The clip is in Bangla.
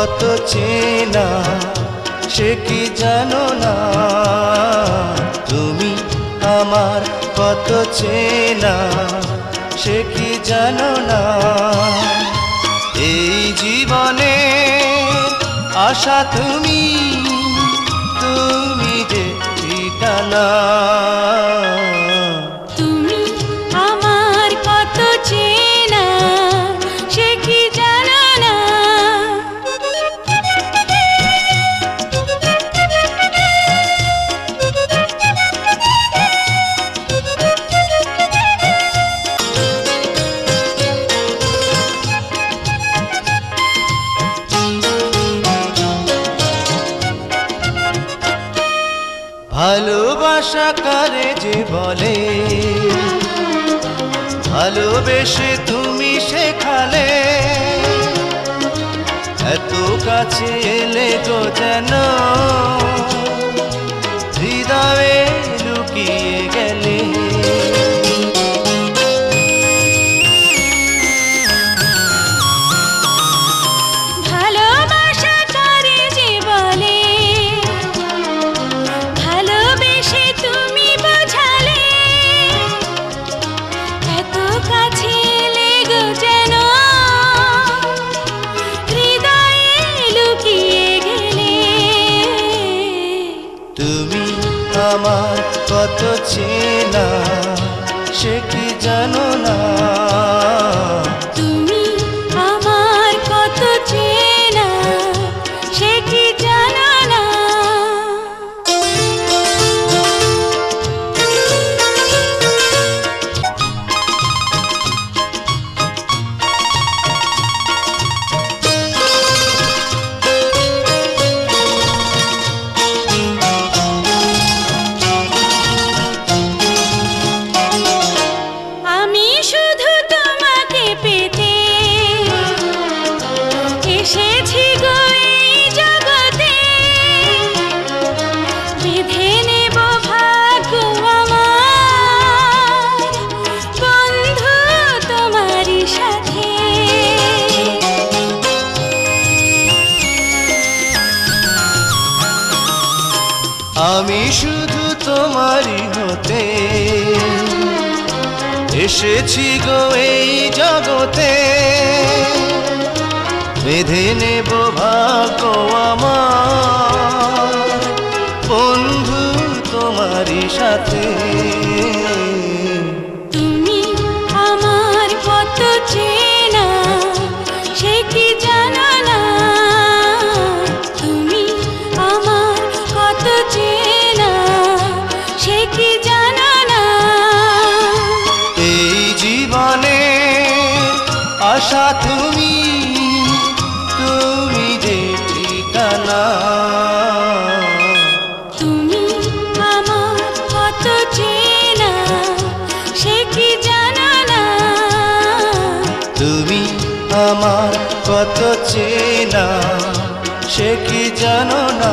কত চেনা সে কি জানো না, তুমি আমার কত চেনা সে কি জানো না। এই জীবনে আশা তুমি, তুমি যে ঠিকানা। তুমি আমার কত চেনা সে কি জানো না। ভালোবাসা কারে যে বলে, ভালোবেসে তুমি শেখালে, এত কাছে এলে গো যেন হৃদয়ে লুকিয়ে গেলে। তুমি আমার কত চেনা সে কি জানো না, তুমি আমার কত চেনা সে কি জানো না। এসেছি গো এই জগতে, বেঁধে নেব ভাগ্য আমার, বন্ধু তোমারই সাথে। আমি শুধু তোমারই হতে এসেছি গো এই জগতে, বেঁধে নেব ভাগ্য আমার, বন্ধু তোমারই সাথে। তুমি আমার কত চেনা সে কি জানো না, তুমি আমার কত চেনা সে কি জানো না। এই জীবনে আশা তুমি, তুমি যে ঠিকানা। তুমি আমার কত চেনা সে কি জানো না, তুমি আমার কত চেনা সে কি জানো না।